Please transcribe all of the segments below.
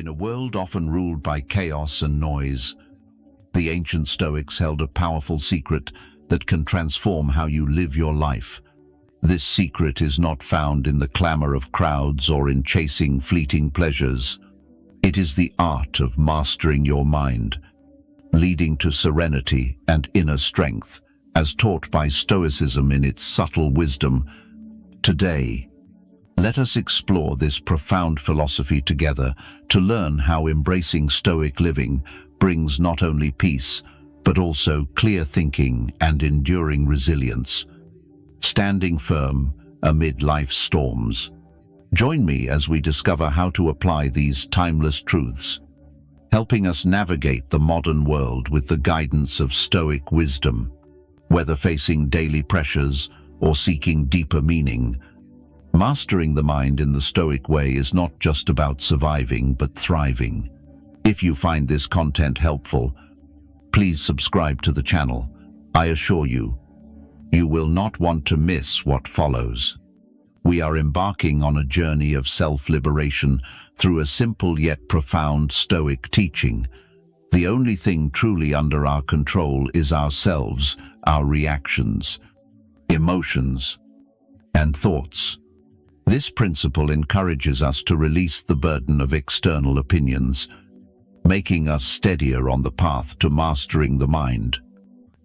In a world often ruled by chaos and noise, the ancient Stoics held a powerful secret that can transform how you live your life. This secret is not found in the clamor of crowds or in chasing fleeting pleasures. It is the art of mastering your mind, leading to serenity and inner strength, as taught by Stoicism in its subtle wisdom. Today, let us explore this profound philosophy together to learn how embracing Stoic living brings not only peace, but also clear thinking and enduring resilience, standing firm amid life's storms. Join me as we discover how to apply these timeless truths, helping us navigate the modern world with the guidance of Stoic wisdom. Whether facing daily pressures or seeking deeper meaning, mastering the mind in the Stoic way is not just about surviving but thriving. If you find this content helpful, please subscribe to the channel. I assure you, you will not want to miss what follows. We are embarking on a journey of self-liberation through a simple yet profound Stoic teaching. The only thing truly under our control is ourselves, our reactions, emotions, and thoughts. This principle encourages us to release the burden of external opinions, making us steadier on the path to mastering the mind.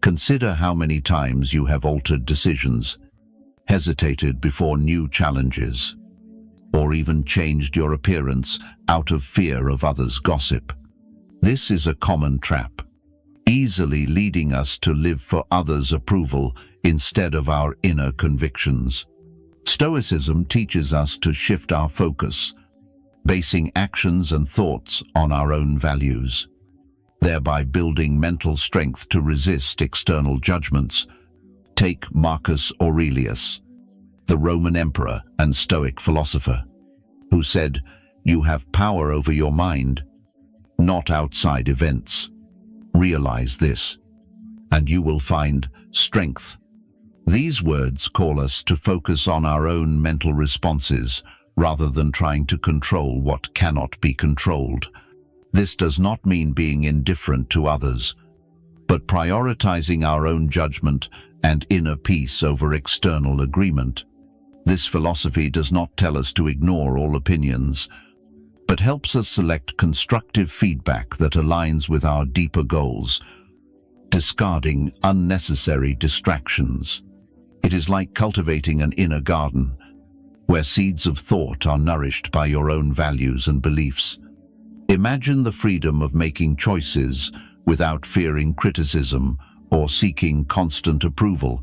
Consider how many times you have altered decisions, hesitated before new challenges, or even changed your appearance out of fear of others' gossip. This is a common trap, easily leading us to live for others' approval instead of our inner convictions. Stoicism teaches us to shift our focus, basing actions and thoughts on our own values, thereby building mental strength to resist external judgments. Take Marcus Aurelius, the Roman emperor and Stoic philosopher, who said, "You have power over your mind, not outside events. Realize this, and you will find strength." These words call us to focus on our own mental responses rather than trying to control what cannot be controlled. This does not mean being indifferent to others, but prioritizing our own judgment and inner peace over external agreement. This philosophy does not tell us to ignore all opinions, but helps us select constructive feedback that aligns with our deeper goals, discarding unnecessary distractions. It is like cultivating an inner garden, where seeds of thought are nourished by your own values and beliefs. Imagine the freedom of making choices without fearing criticism or seeking constant approval.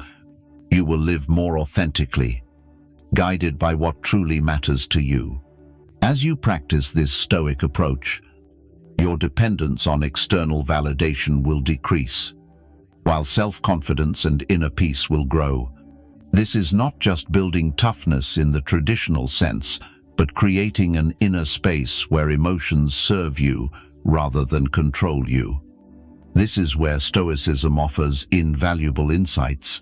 You will live more authentically, guided by what truly matters to you. As you practice this Stoic approach, your dependence on external validation will decrease, while self-confidence and inner peace will grow. This is not just building toughness in the traditional sense, but creating an inner space where emotions serve you rather than control you. This is where Stoicism offers invaluable insights.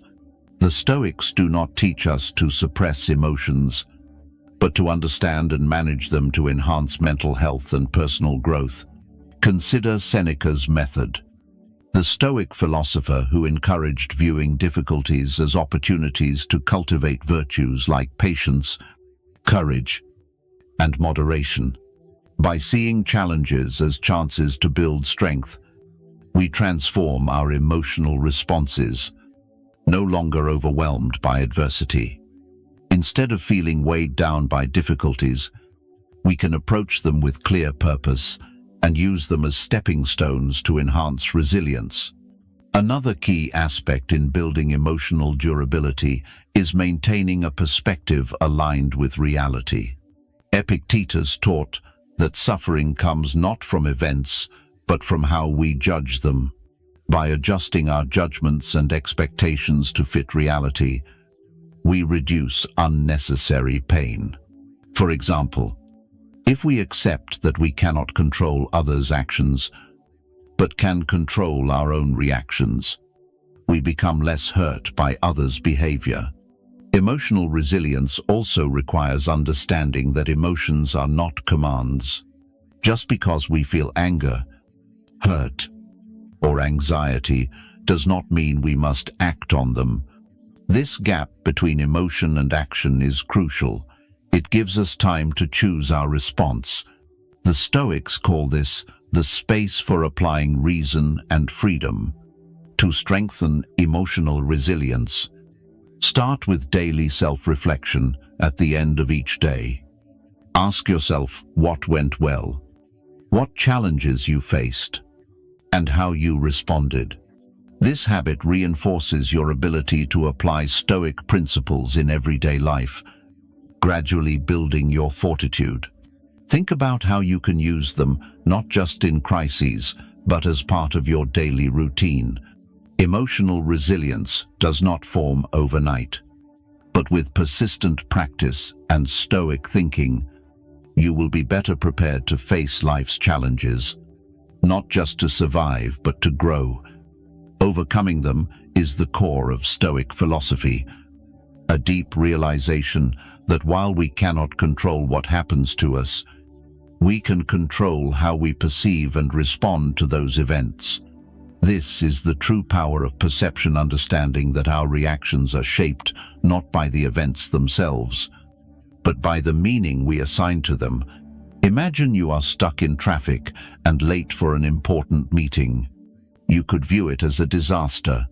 The Stoics do not teach us to suppress emotions, but to understand and manage them to enhance mental health and personal growth. Consider Seneca's method, the Stoic philosopher who encouraged viewing difficulties as opportunities to cultivate virtues like patience, courage, and moderation. By seeing challenges as chances to build strength, we transform our emotional responses, no longer overwhelmed by adversity. Instead of feeling weighed down by difficulties, we can approach them with clear purpose and use them as stepping stones to enhance resilience. Another key aspect in building emotional durability is maintaining a perspective aligned with reality. Epictetus taught that suffering comes not from events, but from how we judge them. By adjusting our judgments and expectations to fit reality, we reduce unnecessary pain. For example, if we accept that we cannot control others' actions, but can control our own reactions, we become less hurt by others' behavior. Emotional resilience also requires understanding that emotions are not commands. Just because we feel anger, hurt, or anxiety does not mean we must act on them. This gap between emotion and action is crucial. It gives us time to choose our response. The Stoics call this the space for applying reason and freedom. To strengthen emotional resilience, start with daily self-reflection at the end of each day. Ask yourself what went well, what challenges you faced, and how you responded. This habit reinforces your ability to apply Stoic principles in everyday life, gradually building your fortitude. Think about how you can use them not just in crises, but as part of your daily routine. Emotional resilience does not form overnight, but with persistent practice and Stoic thinking, you will be better prepared to face life's challenges, not just to survive, but to grow. Overcoming them is the core of Stoic philosophy, a deep realization that while we cannot control what happens to us, we can control how we perceive and respond to those events. This is the true power of perception, understanding that our reactions are shaped not by the events themselves, but by the meaning we assign to them. Imagine you are stuck in traffic and late for an important meeting. You could view it as a disaster,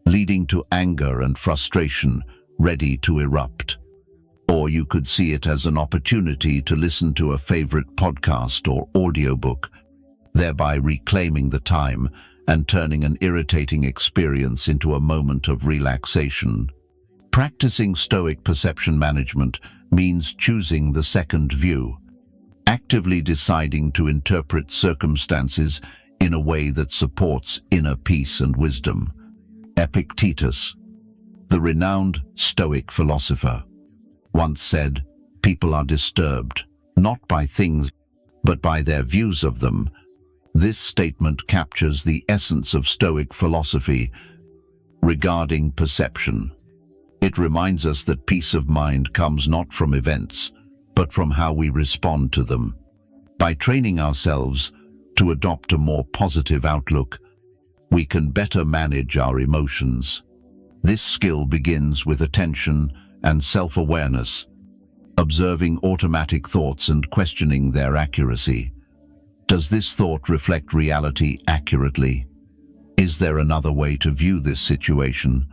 leading to anger and frustration, ready to erupt. Or you could see it as an opportunity to listen to a favorite podcast or audiobook, thereby reclaiming the time and turning an irritating experience into a moment of relaxation. Practicing Stoic perception management means choosing the second view, actively deciding to interpret circumstances in a way that supports inner peace and wisdom. Epictetus, the renowned Stoic philosopher, once said, "People are disturbed, not by things, but by their views of them." This statement captures the essence of Stoic philosophy regarding perception. It reminds us that peace of mind comes not from events, but from how we respond to them. By training ourselves to adopt a more positive outlook, we can better manage our emotions. This skill begins with attention and self-awareness, observing automatic thoughts and questioning their accuracy. Does this thought reflect reality accurately? Is there another way to view this situation?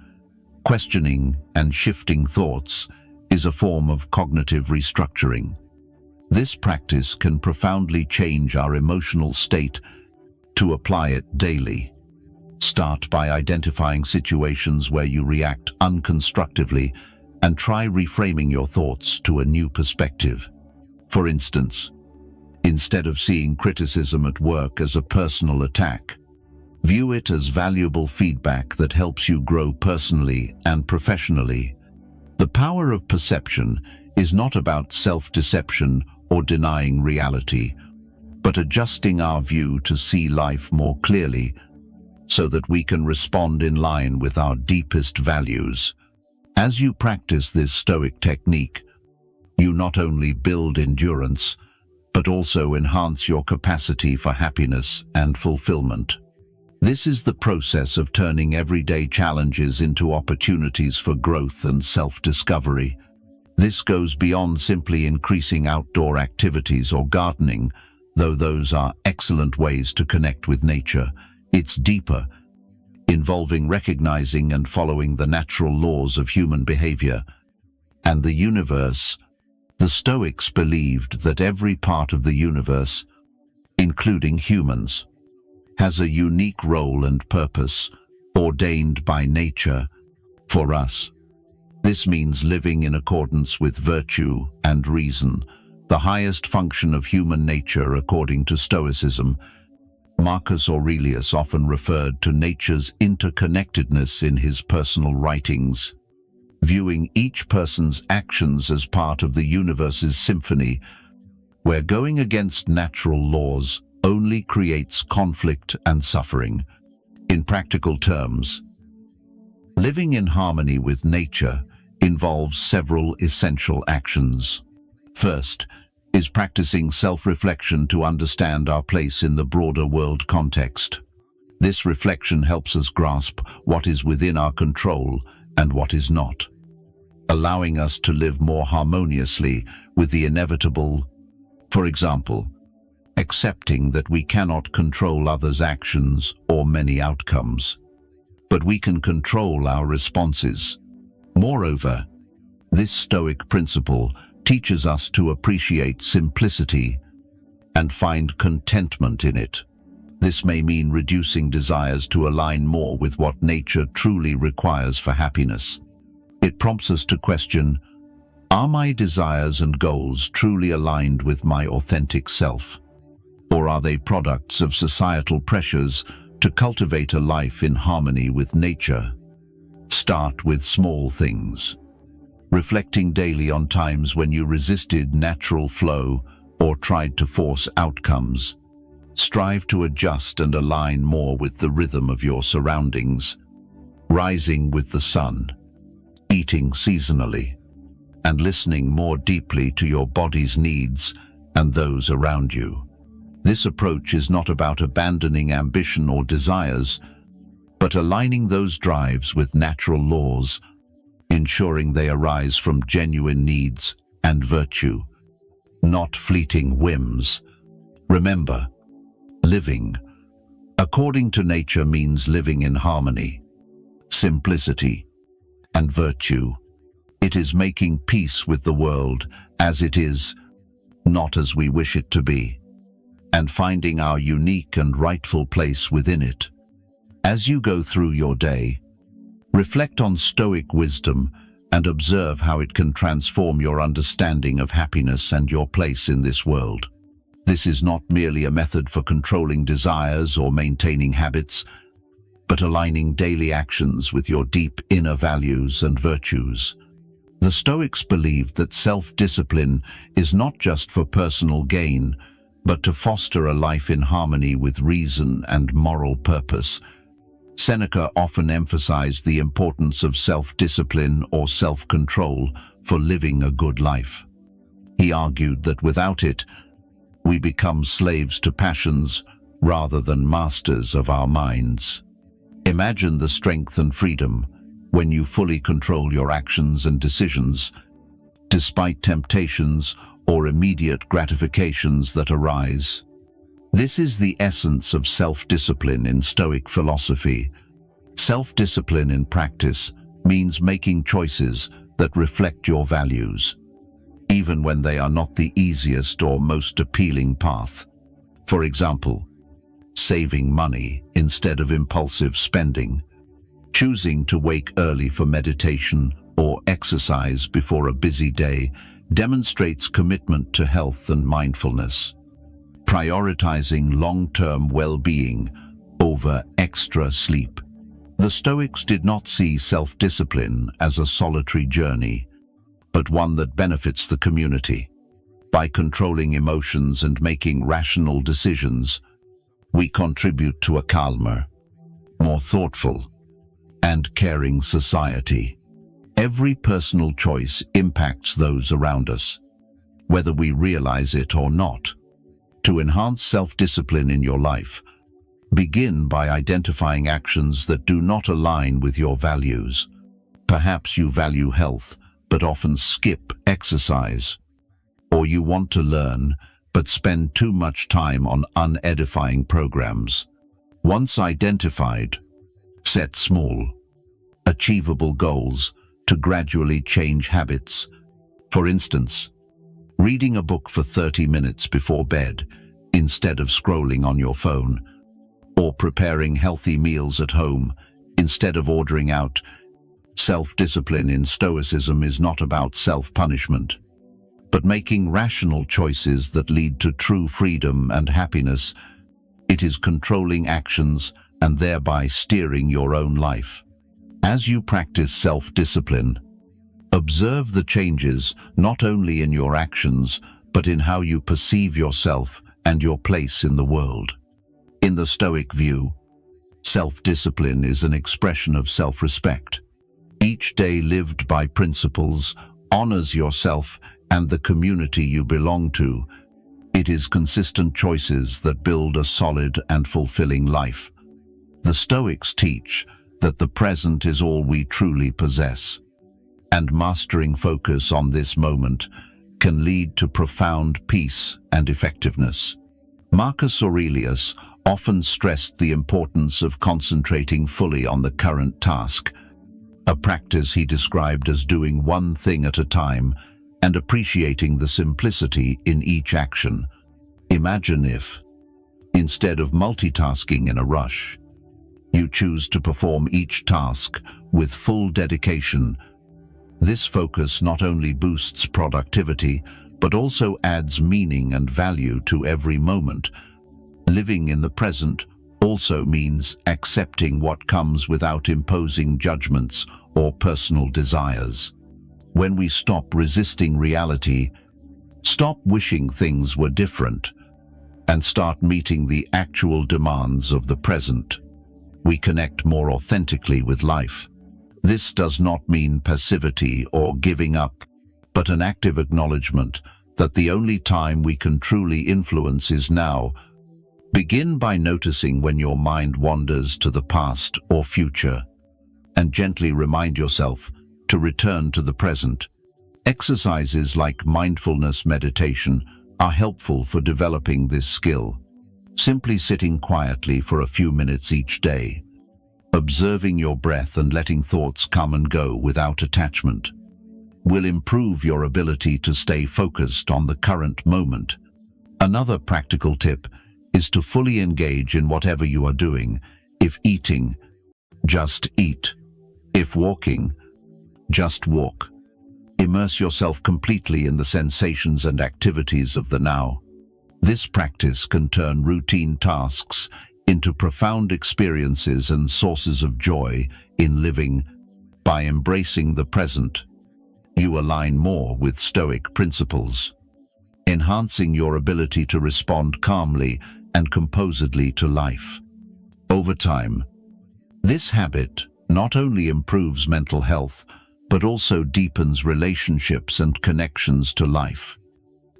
Questioning and shifting thoughts is a form of cognitive restructuring. This practice can profoundly change our emotional state. To apply it daily, start by identifying situations where you react unconstructively and try reframing your thoughts to a new perspective. For instance, instead of seeing criticism at work as a personal attack, view it as valuable feedback that helps you grow personally and professionally. The power of perception is not about self-deception or denying reality, but adjusting our view to see life more clearly so that we can respond in line with our deepest values. As you practice this Stoic technique, you not only build endurance, but also enhance your capacity for happiness and fulfillment. This is the process of turning everyday challenges into opportunities for growth and self-discovery. This goes beyond simply increasing outdoor activities or gardening, though those are excellent ways to connect with nature. It's deeper, involving recognizing and following the natural laws of human behavior and the universe. The Stoics believed that every part of the universe, including humans, has a unique role and purpose ordained by nature for us. This means living in accordance with virtue and reason, the highest function of human nature according to Stoicism. Marcus Aurelius often referred to nature's interconnectedness in his personal writings, viewing each person's actions as part of the universe's symphony, where going against natural laws only creates conflict and suffering. In practical terms, living in harmony with nature involves several essential actions. First, is practicing self-reflection to understand our place in the broader world context. This reflection helps us grasp what is within our control and what is not, allowing us to live more harmoniously with the inevitable. For example, accepting that we cannot control others' actions or many outcomes, but we can control our responses. Moreover, this Stoic principle teaches us to appreciate simplicity and find contentment in it. This may mean reducing desires to align more with what nature truly requires for happiness. It prompts us to question, are my desires and goals truly aligned with my authentic self? Or are they products of societal pressures to cultivate a life in harmony with nature? Start with small things. Reflecting daily on times when you resisted natural flow or tried to force outcomes. Strive to adjust and align more with the rhythm of your surroundings, rising with the sun, eating seasonally, and listening more deeply to your body's needs and those around you. This approach is not about abandoning ambition or desires, but aligning those drives with natural laws, ensuring they arise from genuine needs and virtue, not fleeting whims. Remember, living according to nature means living in harmony, simplicity, and virtue. It is making peace with the world as it is, not as we wish it to be, and finding our unique and rightful place within it. As you go through your day, reflect on Stoic wisdom and observe how it can transform your understanding of happiness and your place in this world. This is not merely a method for controlling desires or maintaining habits, but aligning daily actions with your deep inner values and virtues. The Stoics believed that self-discipline is not just for personal gain, but to foster a life in harmony with reason and moral purpose. Seneca often emphasized the importance of self-discipline or self-control for living a good life. He argued that without it, we become slaves to passions rather than masters of our minds. Imagine the strength and freedom when you fully control your actions and decisions, despite temptations or immediate gratifications that arise. This is the essence of self-discipline in Stoic philosophy. Self-discipline in practice means making choices that reflect your values, even when they are not the easiest or most appealing path. For example, saving money instead of impulsive spending, choosing to wake early for meditation or exercise before a busy day demonstrates commitment to health and mindfulness. Prioritizing long-term well-being over extra sleep. The Stoics did not see self-discipline as a solitary journey, but one that benefits the community. By controlling emotions and making rational decisions, we contribute to a calmer, more thoughtful, and caring society. Every personal choice impacts those around us, whether we realize it or not. To enhance self-discipline in your life, begin by identifying actions that do not align with your values. Perhaps you value health, but often skip exercise. Or you want to learn, but spend too much time on unedifying programs. Once identified, set small, achievable goals to gradually change habits. For instance, reading a book for 30 minutes before bed instead of scrolling on your phone, or preparing healthy meals at home instead of ordering out. Self-discipline in Stoicism is not about self-punishment, but making rational choices that lead to true freedom and happiness. It is controlling actions and thereby steering your own life. As you practice self-discipline, observe the changes not only in your actions, but in how you perceive yourself and your place in the world. In the Stoic view, self-discipline is an expression of self-respect. Each day lived by principles honors yourself and the community you belong to. It is consistent choices that build a solid and fulfilling life. The Stoics teach that the present is all we truly possess, and mastering focus on this moment can lead to profound peace and effectiveness. Marcus Aurelius often stressed the importance of concentrating fully on the current task, a practice he described as doing one thing at a time and appreciating the simplicity in each action. Imagine if, instead of multitasking in a rush, you choose to perform each task with full dedication. This focus not only boosts productivity, but also adds meaning and value to every moment. Living in the present also means accepting what comes without imposing judgments or personal desires. When we stop resisting reality, stop wishing things were different, and start meeting the actual demands of the present, we connect more authentically with life. This does not mean passivity or giving up, but an active acknowledgement that the only time we can truly influence is now. Begin by noticing when your mind wanders to the past or future, and gently remind yourself to return to the present. Exercises like mindfulness meditation are helpful for developing this skill. Simply sitting quietly for a few minutes each day, observing your breath and letting thoughts come and go without attachment, will improve your ability to stay focused on the current moment. Another practical tip is to fully engage in whatever you are doing. If eating, just eat. If walking, just walk. Immerse yourself completely in the sensations and activities of the now. This practice can turn routine tasks into profound experiences and sources of joy in living. By embracing the present, you align more with Stoic principles, enhancing your ability to respond calmly and composedly to life. Over time, this habit not only improves mental health, but also deepens relationships and connections to life,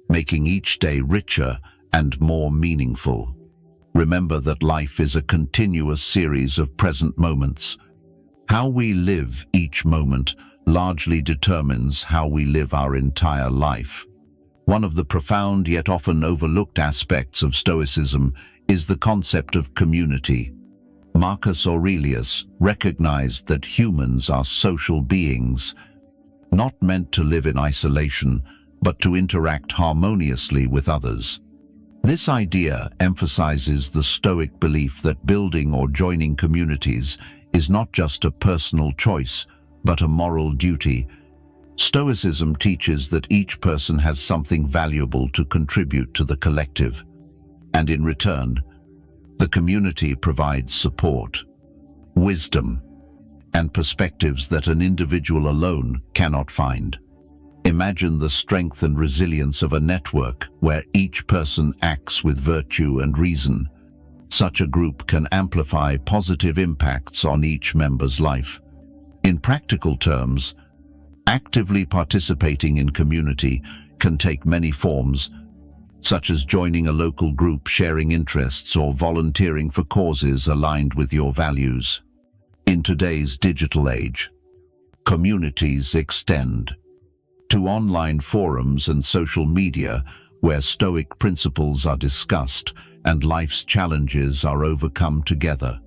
making each day richer and more meaningful. Remember that life is a continuous series of present moments. How we live each moment largely determines how we live our entire life. One of the profound yet often overlooked aspects of Stoicism is the concept of community. Marcus Aurelius recognized that humans are social beings, not meant to live in isolation, but to interact harmoniously with others. This idea emphasizes the Stoic belief that building or joining communities is not just a personal choice, but a moral duty. Stoicism teaches that each person has something valuable to contribute to the collective, and in return, the community provides support, wisdom, and perspectives that an individual alone cannot find. Imagine the strength and resilience of a network where each person acts with virtue and reason. Such a group can amplify positive impacts on each member's life. In practical terms, actively participating in community can take many forms, such as joining a local group, sharing interests, or volunteering for causes aligned with your values. In today's digital age, communities extend to online forums and social media where Stoic principles are discussed and life's challenges are overcome together.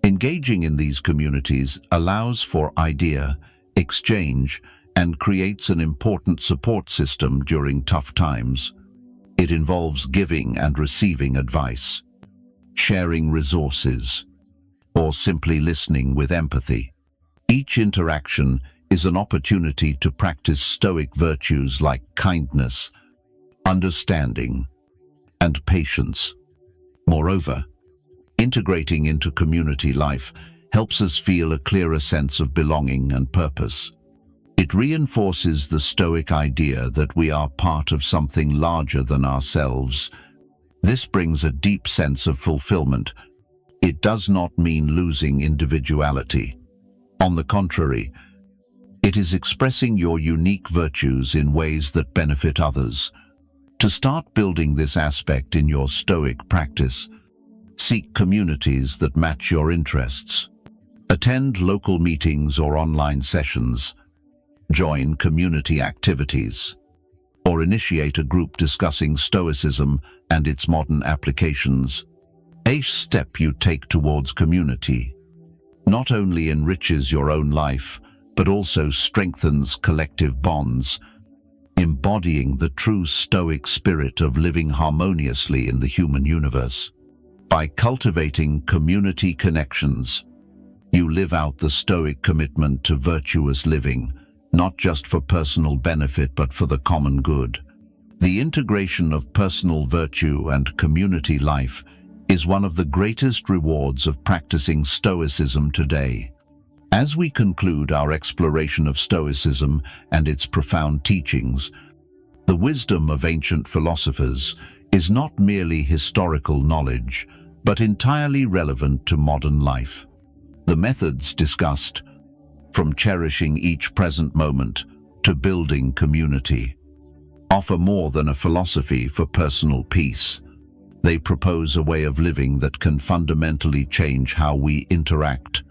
Engaging in these communities allows for idea exchange and creates an important support system during tough times. It involves giving and receiving advice, sharing resources, or simply listening with empathy. Each interaction is an opportunity to practice Stoic virtues like kindness, understanding, and patience. Moreover, integrating into community life helps us feel a clearer sense of belonging and purpose. It reinforces the Stoic idea that we are part of something larger than ourselves. This brings a deep sense of fulfillment. It does not mean losing individuality. On the contrary, It is expressing your unique virtues in ways that benefit others. To start building this aspect in your Stoic practice, seek communities that match your interests. Attend local meetings or online sessions. Join community activities. Or initiate a group discussing Stoicism and its modern applications. Each step you take towards community not only enriches your own life, but also strengthens collective bonds, embodying the true Stoic spirit of living harmoniously in the human universe. By cultivating community connections, you live out the Stoic commitment to virtuous living, not just for personal benefit but for the common good. The integration of personal virtue and community life is one of the greatest rewards of practicing Stoicism today. As we conclude our exploration of Stoicism and its profound teachings, the wisdom of ancient philosophers is not merely historical knowledge, but entirely relevant to modern life. The methods discussed, from cherishing each present moment to building community, offer more than a philosophy for personal peace. They propose a way of living that can fundamentally change how we interact,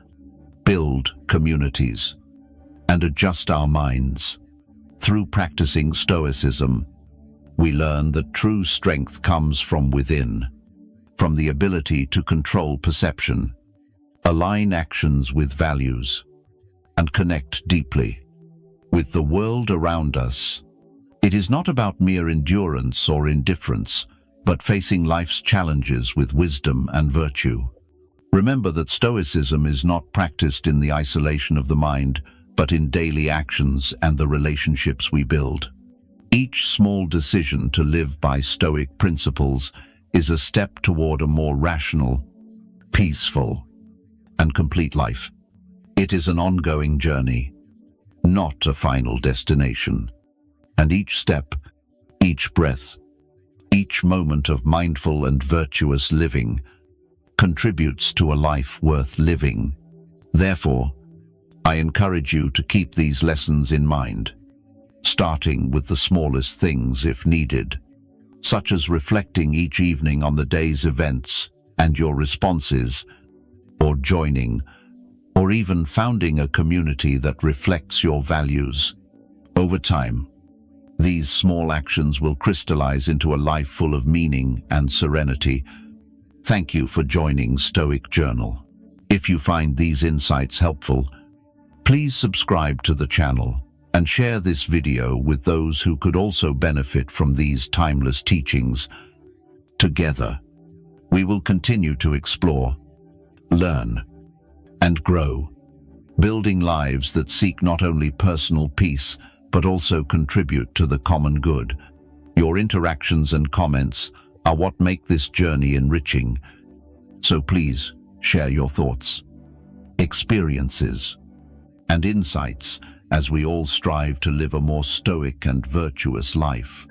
build communities, and adjust our minds. Through practicing Stoicism, we learn that true strength comes from within, from the ability to control perception, align actions with values, and connect deeply with the world around us. It is not about mere endurance or indifference, but facing life's challenges with wisdom and virtue. Remember that Stoicism is not practiced in the isolation of the mind, but in daily actions and the relationships we build. Each small decision to live by Stoic principles is a step toward a more rational, peaceful, and complete life. It is an ongoing journey, not a final destination. And each step, each breath, each moment of mindful and virtuous living contributes to a life worth living. Therefore, I encourage you to keep these lessons in mind, starting with the smallest things if needed, such as reflecting each evening on the day's events and your responses, or joining, or even founding a community that reflects your values. Over time, these small actions will crystallize into a life full of meaning and serenity. Thank you for joining Stoic Journal. If you find these insights helpful, please subscribe to the channel and share this video with those who could also benefit from these timeless teachings. Together, we will continue to explore, learn, and grow, building lives that seek not only personal peace, but also contribute to the common good. Your interactions and comments are what make this journey enriching. So please share your thoughts, experiences, and insights as we all strive to live a more stoic and virtuous life.